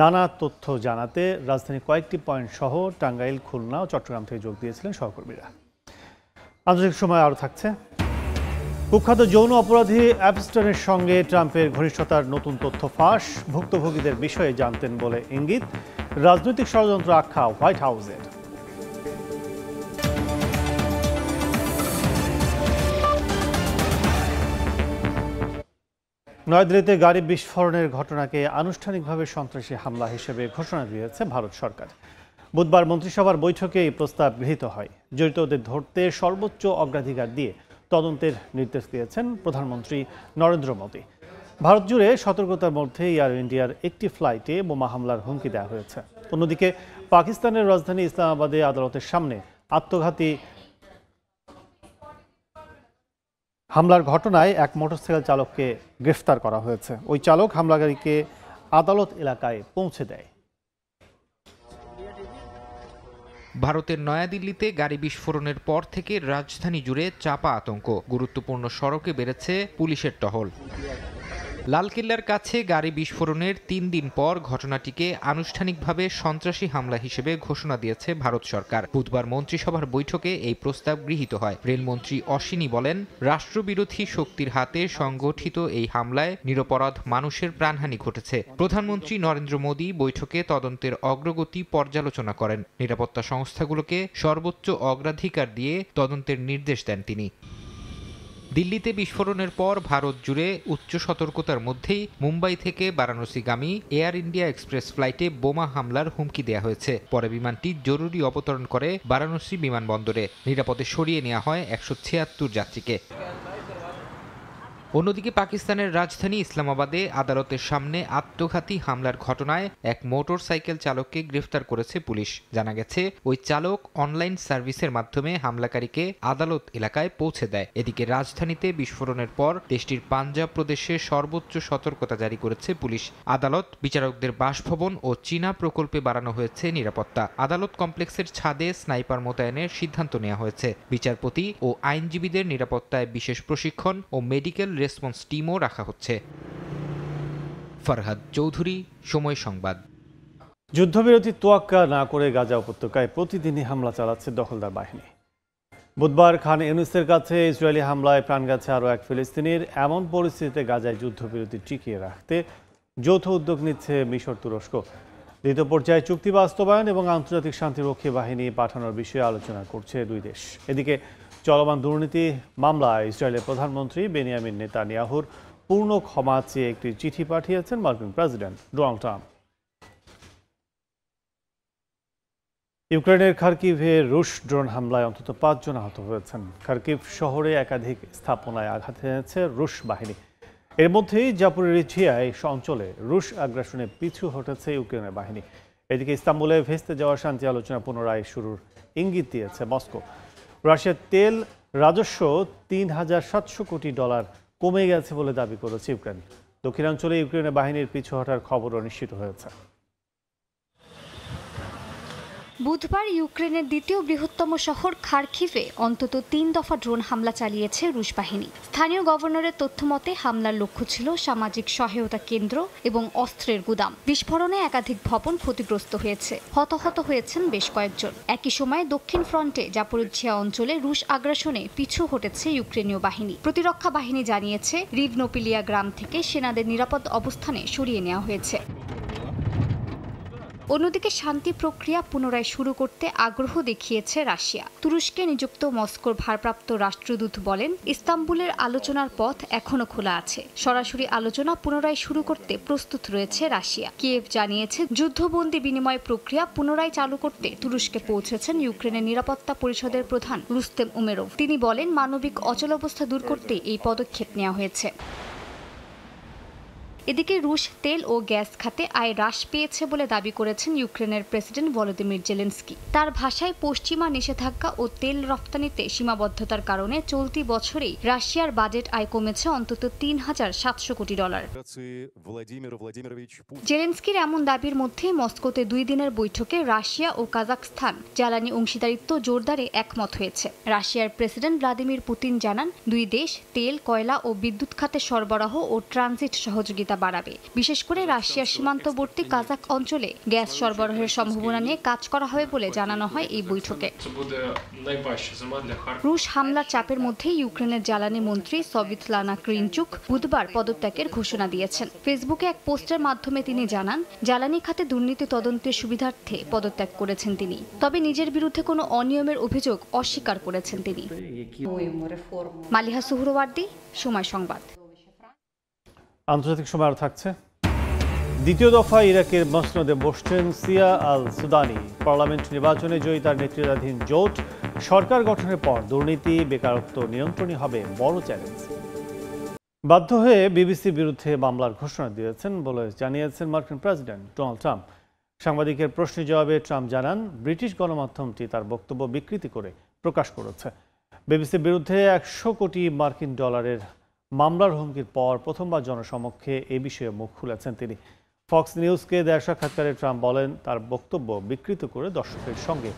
নানা তথ্য জানাতে রাজধানীর কয়েকটি পয়েন্ট সহ টাঙ্গাইল, খুলনা ও চট্টগ্রাম থেকে যোগ দিয়েছিলেন সহকর্মীরা। আন্তর্জাতিক সময় আরও থাকছে। কুখ্যাত যৌন অপরাধী অ্যাপস্টনের সঙ্গে ট্রাম্পের ঘনিষ্ঠতার নতুন তথ্য ফাঁস, ভুক্তভোগীদের বিষয়ে জানতেন বলে ইঙ্গিত, রাজনৈতিক ষড়যন্ত্র আখ্যা হোয়াইট হাউসের। নয়াদিল্লিতে গাড়ি বিস্ফোরণের ঘটনাকে আনুষ্ঠানিকভাবে সন্ত্রাসী হামলা হিসেবে ঘোষণা দিয়েছে ভারত সরকার। বুধবার মন্ত্রিসভার বৈঠকে এই প্রস্তাব গৃহীত হয়। জড়িতদের ধরতে সর্বোচ্চ অগ্রাধিকার দিয়ে তদন্তের নির্দেশ দিয়েছেন প্রধানমন্ত্রী নরেন্দ্র মোদী। ভারত জুড়ে সতর্কতার মধ্যে এয়ার ইন্ডিয়ার একটি ফ্লাইটে বোমা হামলার হুমকি দেওয়া হয়েছে। অন্যদিকে পাকিস্তানের রাজধানী ইসলামাবাদে আদালতের সামনে আত্মঘাতী হামলার ঘটনায় এক মোটরসাইকেল চালককে গ্রেফতার করা হয়েছে। ওই চালক হামলাকারীকে আদালত এলাকায় পৌঁছে দেয়। ভারতের নয়াদিল্লিতে গাড়ি বিস্ফোরণের পর থেকে রাজধানী জুড়ে চাপা আতঙ্ক, গুরুত্বপূর্ণ সড়কে বেড়েছে পুলিশের টহল। লালকেল্লার কাছে গাড়ি বিস্ফোরণের 3 দিন পর ঘটনাটিকে আনুষ্ঠানিকভাবে সন্ত্রাসী হামলা হিসেবে ঘোষণা দিয়েছে ভারত সরকার। বুধবার মন্ত্রিসভার বৈঠকে এই প্রস্তাব গৃহীত হয়। রেলমন্ত্রী অশ্বিনী বলেন, রাষ্ট্রবিরোধী শক্তির হাতে সংগঠিত এই হামলায় নিরপরাধ মানুষের প্রাণহানি ঘটেছে। প্রধানমন্ত্রী নরেন্দ্র মোদী বৈঠকে তদন্তের অগ্রগতি পর্যালোচনা করেন। নিরাপত্তা সংস্থাগুলোকে সর্বোচ্চ অগ্রাধিকার দিয়ে তদন্তের নির্দেশ দেন তিনি। দিল্লিতে বিস্ফোরণের পর ভারত জুড়ে উচ্চ সতর্কতার মধ্যেই মুম্বাই থেকে বারাণসীগামী এয়ার ইন্ডিয়া এক্সপ্রেস ফ্লাইটে বোমা হামলার হুমকি দেওয়া হয়েছে। পরে বিমানটি জরুরি অবতরণ করে বারাণসী বিমানবন্দরে। নিরাপদে সরিয়ে নেওয়া হয় 176 যাত্রীকে। অন্যদিকে পাকিস্তানের রাজধানী ইসলামাবাদে আদালতের সামনে আত্মঘাতী হামলার ঘটনায় এক মোটর সাইকেল চালককে গ্রেফতার করেছে পুলিশ। জানা গেছে ওই চালক অনলাইন সার্ভিসের মাধ্যমে হামলাকারীকে আদালত এলাকায় পৌঁছে দেয়। এদিকে রাজধানীতে বিস্ফোরণের পর দেশটির পাঞ্জাব প্রদেশে সর্বোচ্চ সতর্কতা জারি করেছে পুলিশ। আদালত, বিচারকদের বাসভবন ও চীনা প্রকল্পে বাড়ানো হয়েছে নিরাপত্তা। আদালত কমপ্লেক্সের ছাদে স্নাইপার মোতায়েনের সিদ্ধান্ত নেওয়া হয়েছে। বিচারপতি ও আইনজীবীদের নিরাপত্তায় বিশেষ প্রশিক্ষণ ও মেডিকেল রেসপন্স টিমও রাখা হচ্ছে। ফরহাদ চৌধুরী, সময় সংবাদ। যুদ্ধবিরতি তোয়াক্কা না করে গাজা উপত্যকায় প্রতিদিনই হামলা চালাচ্ছে দখলদার বাহিনী। বুধবার খান ইউনিসের কাছে ইসরায়েলি হামলায় প্রাণ গেছে আরও এক ফিলিস্তিনির। এমন পরিস্থিতিতে গাজায় যুদ্ধবিরতি টিকিয়ে রাখতে যৌথ উদ্যোগ নিচ্ছে মিশর, তুরস্ক। দ্বিতীয় পর্যায়ে চুক্তি বাস্তবায়ন এবং আন্তর্জাতিক শান্তিরক্ষী বাহিনী পাঠানোর বিষয়ে আলোচনা করছে দুই দেশ। এদিকে চলমান দুর্নীতি মামলায় ইসরায়েলের প্রধানমন্ত্রী বেনিয়ামিন নেতানিয়াহুর পূর্ণ ক্ষমা চেয়ে একটি চিঠি পাঠিয়েছেন মার্কিন প্রেসিডেন্ট ডোনাল্ড ট্রাম্প। ইউক্রেনের খার্কিভে রুশ ড্রোন হামলায় অন্তত 5 জন আহত হয়েছেন। খার্কিভ শহরে একাধিক স্থাপনায় আঘাত এনেছে রুশ বাহিনী। এর মধ্যেই জাপোরিজিয়ায় অঞ্চলে রুশ আগ্রাসনে পিছু হটেছে ইউক্রেনের বাহিনী। এদিকে ইস্তাম্বুলে ভেস্তে যাওয়া শান্তি আলোচনা পুনরায় শুরুর ইঙ্গিত দিয়েছে মস্কো। রাশিয়ার তেল রাজস্ব $3,700 কোটি কমে গেছে বলে দাবি করেছে ইউক্রেন। দক্ষিণাঞ্চলে ইউক্রেনের বাহিনীর পিছু হটার খবরও নিশ্চিত হয়েছে। বুধবার ইউক্রেনের দ্বিতীয় বৃহত্তম শহর খার্কিভে অন্তত 3 দফা ড্রোন হামলা চালিয়েছে রুশ বাহিনী। স্থানীয় গভর্নরের তথ্যমতে হামলার লক্ষ্য ছিল সামাজিক সহায়তা কেন্দ্র এবং অস্ত্রের গুদাম। বিস্ফোরণে একাধিক ভবন ক্ষতিগ্রস্ত হয়েছে, হতাহত হয়েছেন বেশ কয়েকজন। একই সময়ে দক্ষিণ ফ্রন্টে জাপোরিজিয়া অঞ্চলে রুশ আগ্রাসনে পিছু হটেছে ইউক্রেনীয় বাহিনী। প্রতিরক্ষা বাহিনী জানিয়েছে রিভনোপিলিয়া গ্রাম থেকে সেনাদের নিরাপদ অবস্থানে সরিয়ে নেওয়া হয়েছে। অন্যদিকে শান্তি প্রক্রিয়া পুনরায় শুরু করতে আগ্রহ দেখিয়েছে রাশিয়া। তুরস্কে নিযুক্ত মস্কোর ভারপ্রাপ্ত রাষ্ট্রদূত বলেন, ইস্তাম্বুলের আলোচনার পথ এখনো খোলা আছে। সরাসরি আলোচনা পুনরায় শুরু করতে প্রস্তুত রয়েছে রাশিয়া। কিয়েভ জানিয়েছে যুদ্ধবন্দী বিনিময় প্রক্রিয়া পুনরায় চালু করতে তুরস্কে পৌঁছেছেন ইউক্রেনের নিরাপত্তা পরিষদের প্রধান রুস্তেম উমেরভ। তিনি বলেন, মানবিক অচলাবস্থা দূর করতে এই পদক্ষেপ নেওয়া হয়েছে। এদিকে রুশ তেল ও গ্যাস খাতে আয় হ্রাস পেয়েছে বলে দাবি করেছেন ইউক্রেনের প্রেসিডেন্ট ভলোদিমির জেলেনস্কি। তার ভাষায়, পশ্চিমা নিষেধাজ্ঞা ও তেল রপ্তানিতে সীমাবদ্ধতার কারণে চলতি বছরেই রাশিয়ার বাজেট আয় কমেছে অন্তত $3,700 কোটি। জেলেনস্কির এমন দাবির মধ্যে মস্কোতে 2 দিনের বৈঠকে রাশিয়া ও কাজাখস্তান জ্বালানি অংশীদারিত্ব জোরদারে একমত হয়েছে। রাশিয়ার প্রেসিডেন্ট ভ্লাদিমির পুতিন জানান, দুই দেশ তেল, কয়লা ও বিদ্যুৎ খাতে সরবরাহ ও ট্রানজিট সহযোগিতা বাড়াবে। বিশেষ করে রাশিয়ার সীমান্তবর্তী কাজাক অঞ্চলে গ্যাস সরবরাহের সম্ভাবনা নিয়ে কাজ করা হবে বলে জানানো হয় এই বৈঠকে। রুশ হামলার চাপের মধ্যে ইউক্রেনের জ্বালানি মন্ত্রী সভিতলানা ক্রিনচুক বুধবার পদত্যাগের ঘোষণা দিয়েছেন। ফেসবুকে এক পোস্টের মাধ্যমে তিনি জানান, জ্বালানি খাতে দুর্নীতি তদন্তের সুবিধার্থে পদত্যাগ করেছেন তিনি। তবে নিজের বিরুদ্ধে কোনো অনিয়মের অভিযোগ অস্বীকার করেছেন তিনি। মালিহা সুহরওয়ার্দী, সময় সংবাদ। আন্তর্জাতিক সময় আরও থাকছে। দ্বিতীয় দফায় ইরাকের মসনদে বসছেন সিয়া আল সুদানি। পার্লামেন্ট নির্বাচনে জয়ী তার নেতৃত্বাধীন জোট সরকার গঠনের পর দুর্নীতি, বেকারত্ব নিয়ন্ত্রণই হবে বড় চ্যালেঞ্জ। বাধ্য হয়ে বিবিসির বিরুদ্ধে মামলার ঘোষণা দিয়েছেন বলে জানিয়েছেন মার্কিন প্রেসিডেন্ট ডোনাল্ড ট্রাম্প। সাংবাদিকের প্রশ্নের জবাবে ট্রাম্প জানান, ব্রিটিশ গণমাধ্যমটি তার বক্তব্য বিকৃতি করে প্রকাশ করেছে। বিবিসির বিরুদ্ধে $100 কোটি মামলার হুমকির পর প্রথমবার জনসমক্ষে এ বিষয়ে মুখ খুলেছেন তিনি। ফক্স নিউজকে দেওয়া সাক্ষাৎকারে ট্রাম্প বলেন, তার বক্তব্য বিকৃত করে দর্শকের সঙ্গে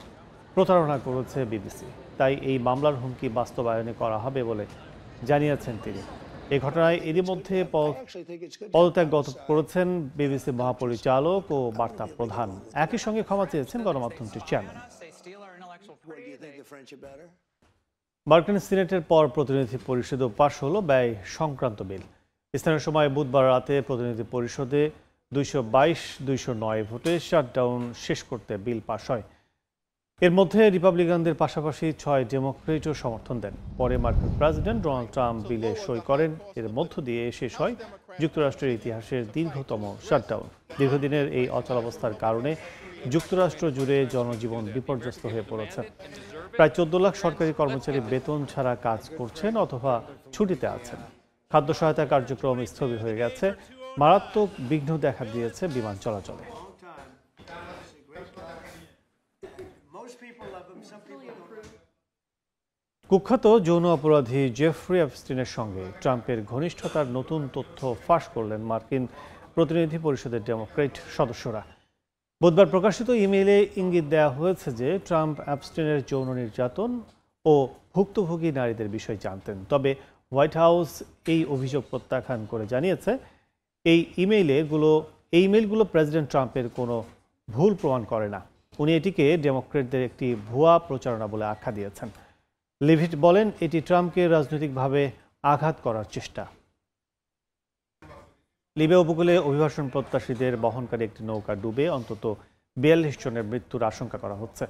প্রতারণা করেছে বিবিসি, তাই এই মামলার হুমকি বাস্তবায়নে করা হবে বলে জানিয়েছেন তিনি। এই ঘটনায় ইতিমধ্যে পদত্যাগ করেছেন বিবিসি মহাপরিচালক ও বার্তা প্রধান। একই সঙ্গে ক্ষমা চেয়েছেন গণমাধ্যমটির চেয়ারম্যান। মার্কিন সিনেটের পর প্রতিনিধি পরিষদে পাশ হলো ব্যয় সংক্রান্ত বিল। স্থানীয় সময় বুধবার রাতে প্রতিনিধি পরিষদে 222-209 ভোটে শাটডাউন শেষ করতে বিল পাশ হয়। এর মধ্যে রিপাবলিকানদের পাশাপাশি 6 ডেমোক্রেটও সমর্থন দেন। পরে মার্কিন প্রেসিডেন্ট ডোনাল্ড ট্রাম্প বিলে সই করেন। এর মধ্য দিয়ে শেষ হয় যুক্তরাষ্ট্রের ইতিহাসের দীর্ঘতম শাটডাউন। দীর্ঘদিনের এই অচলাবস্থার কারণে যুক্তরাষ্ট্র জুড়ে জনজীবন বিপর্যস্ত হয়ে পড়েছে। প্রায় 14 লাখ সরকারি কর্মচারী বেতন ছাড়া কাজ করছেন অথবা ছুটিতে আছেন। খাদ্য সহায়তা কার্যক্রম স্থগিত হয়ে গেছে। মারাত্মক বিঘ্ন দেখা দিয়েছে বিমান চলাচলে। কুখ্যাত যৌন অপরাধী জেফ্রি এপস্টিনের সঙ্গে ট্রাম্পের ঘনিষ্ঠতার নতুন তথ্য ফাঁস করলেন মার্কিন প্রতিনিধি পরিষদের ডেমোক্র্যাট সদস্যরা। বুধবার প্রকাশিত ইমেইলে ইঙ্গিত দেওয়া হয়েছে যে ট্রাম্প এপস্টিনের যৌন নির্যাতন ও ভুক্তভোগী নারীদের বিষয় জানতেন। তবে হোয়াইট হাউস এই অভিযোগ প্রত্যাখ্যান করে জানিয়েছে এই ইমেইলগুলো প্রেসিডেন্ট ট্রাম্পের কোনো ভুল প্রমাণ করে না। উনি এটিকে ডেমোক্র্যাটদের একটি ভুয়া প্রচারণা বলে আখ্যা দিয়েছেন। লিভিট বলেন, এটি ট্রাম্পকে রাজনৈতিকভাবে আঘাত করার চেষ্টা। লিবিয়া উপকূলে অভিবাসন প্রত্যাশীদের বহনকারী একটি নৌকা ডুবে অন্তত 42 জনের মৃত্যুর আশঙ্কা করা হচ্ছে।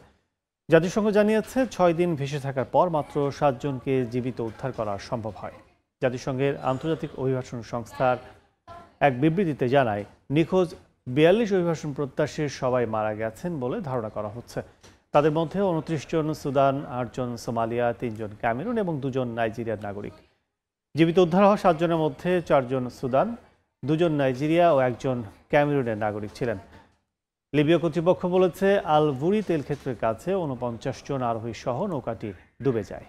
জাতিসংঘ জানিয়েছে 6 দিন ভেসে থাকার পর মাত্র 7 জনকে জীবিত উদ্ধার করা সম্ভব হয়। জাতিসংঘের আন্তর্জাতিক অভিবাসন সংস্থার এক বিবৃতিতে জানায়, নিখোঁজ 42 অভিবাসন প্রত্যাশীর সবাই মারা গেছেন বলে ধারণা করা হচ্ছে। তাদের মধ্যে 29 জন সুদান, 8 জন সোমালিয়া, 3 জন ক্যামেরুন এবং 2 জন নাইজেরিয়ার নাগরিক। জীবিত উদ্ধার হওয়া 7 জনের মধ্যে 4 জন সুদান, 2 জন নাইজেরিয়া ও 1 জন ক্যামেরুনের নাগরিক ছিলেন। লিবিয়া কর্তৃপক্ষ বলেছে, আল বুরি তেলক্ষেত্রের কাছে 49 জন আরোহী সহ নৌকাটি ডুবে যায়।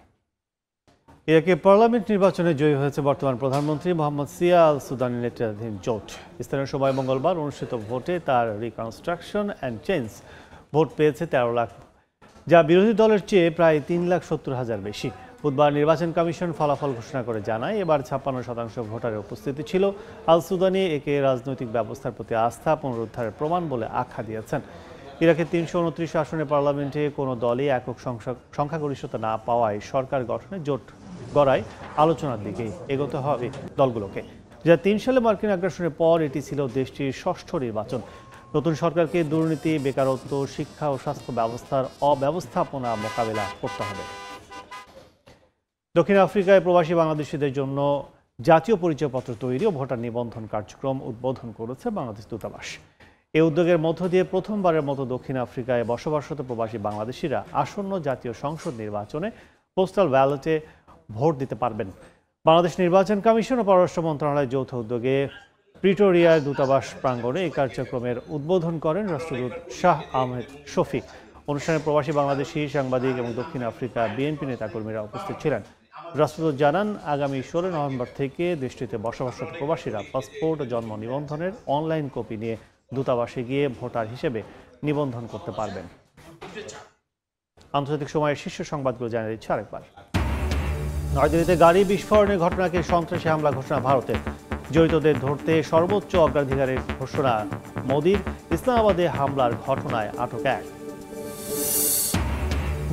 ইরাকে পার্লামেন্ট নির্বাচনে জয়ী হয়েছে বর্তমান প্রধানমন্ত্রী মোহাম্মদ সিয়া আল সুদানি নেতৃত্বাধীন জোট। স্থানীয় সময় মঙ্গলবার অনুষ্ঠিত ভোটে তার রিকনস্ট্রাকশন অ্যান্ড চেঞ্জ ভোট পেয়েছে 13 লাখ, যা বিরোধী দলের চেয়ে প্রায় 3,70,000 বেশি। বুধবার নির্বাচন কমিশন ফলাফল ঘোষণা করে জানায়, এবার 56% ভোটারের উপস্থিতি ছিল। আল সুদানি একে রাজনৈতিক ব্যবস্থার প্রতি আস্থা পুনরুদ্ধারের প্রমাণ বলে আখ্যা দিয়েছেন। ইরাকের 329 আসনে পার্লামেন্টে কোনো দলই একক সংখ্যাগরিষ্ঠতা না পাওয়ায় সরকার গঠনে জোট গড়ায় আলোচনার দিকেই এগোতে হবে দলগুলোকে। 2003 সালে মার্কিন আগ্রাসনের পর এটি ছিল দেশটির 6ষ্ঠ নির্বাচন। নতুন সরকারকে দুর্নীতি, বেকারত্ব, শিক্ষা ও স্বাস্থ্য ব্যবস্থার অব্যবস্থাপনা মোকাবেলা করতে হবে। দক্ষিণ আফ্রিকায় প্রবাসী বাংলাদেশিদের জন্য জাতীয় পরিচয়পত্র তৈরি ও ভোটার নিবন্ধন কার্যক্রম উদ্বোধন করেছে বাংলাদেশ দূতাবাস। এই উদ্যোগের মধ্য দিয়ে প্রথমবারের মতো দক্ষিণ আফ্রিকায় বসবাসরত প্রবাসী বাংলাদেশিরা আসন্ন জাতীয় সংসদ নির্বাচনে পোস্টাল ব্যালটে ভোট দিতে পারবেন। বাংলাদেশ নির্বাচন কমিশন ও পররাষ্ট্র মন্ত্রণালয়ের যৌথ উদ্যোগে প্রিটোরিয়ার দূতাবাস প্রাঙ্গণে এই কার্যক্রমের উদ্বোধন করেন রাষ্ট্রদূত শাহ আহমেদ শফিক। অনুষ্ঠানে প্রবাসী বাংলাদেশি, সাংবাদিক এবং দক্ষিণ আফ্রিকা বিএনপি নেতাকর্মীরা উপস্থিত ছিলেন। রাষ্ট্রদূত জানান, আগামী 16 নভেম্বর থেকে দেশটিতে বসবাসরত প্রবাসীরা পাসপোর্ট ও জন্ম নিবন্ধনের অনলাইন কপি নিয়ে দূতাবাসে গিয়ে ভোটার হিসেবে নিবন্ধন করতে পারবেন। আন্তর্জাতিক সময়ের শীর্ষ সংবাদগুলো জানিয়ে দিচ্ছে আরেকবার। নয়াদিল্লিতে গাড়ি বিস্ফোরণের ঘটনাকে সন্ত্রাসী হামলা ঘোষণা ভারতের। জড়িতদের ধরতে সর্বোচ্চ অগ্রাধিকারের ঘোষণা মোদির। ইসলামাবাদে হামলার ঘটনায় আটক 1।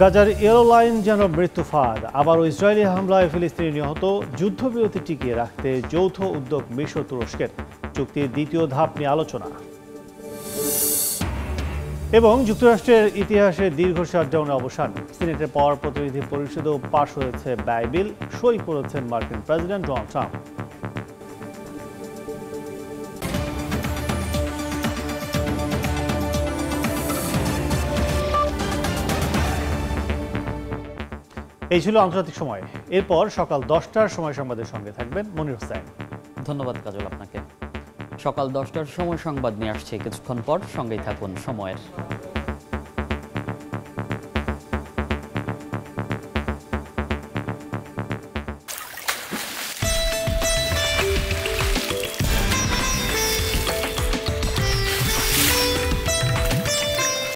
গাজার এয়ারলাইন যেন মৃত্যু ফাঁদ। আবারও ইসরায়েলি হামলায় ফিলিস্তিনি নিহত। যুদ্ধবিরতি টিকিয়ে রাখতে যৌথ উদ্যোগ মিশর তুরস্কের। চুক্তির দ্বিতীয় ধাপ নিয়ে আলোচনা। এবং যুক্তরাষ্ট্রের ইতিহাসে দীর্ঘ শাটডাউনের অবসান। সিনেটের পর প্রতিনিধি পরিষদেও পাশ হয়েছে ব্যয় বিল। সই করেছেন মার্কিন প্রেসিডেন্ট ডোনাল্ড ট্রাম্প। এই ছিল আন্তর্জাতিক সময়। এরপর সকাল 10টার সময় সংবাদের সঙ্গে থাকবেন মনির হোসেন। ধন্যবাদ কাজল আপনাকে। সকাল 10টার সময় সংবাদ নিয়ে আসছে কিছুক্ষণ পর, সঙ্গেই থাকুন সময়ের।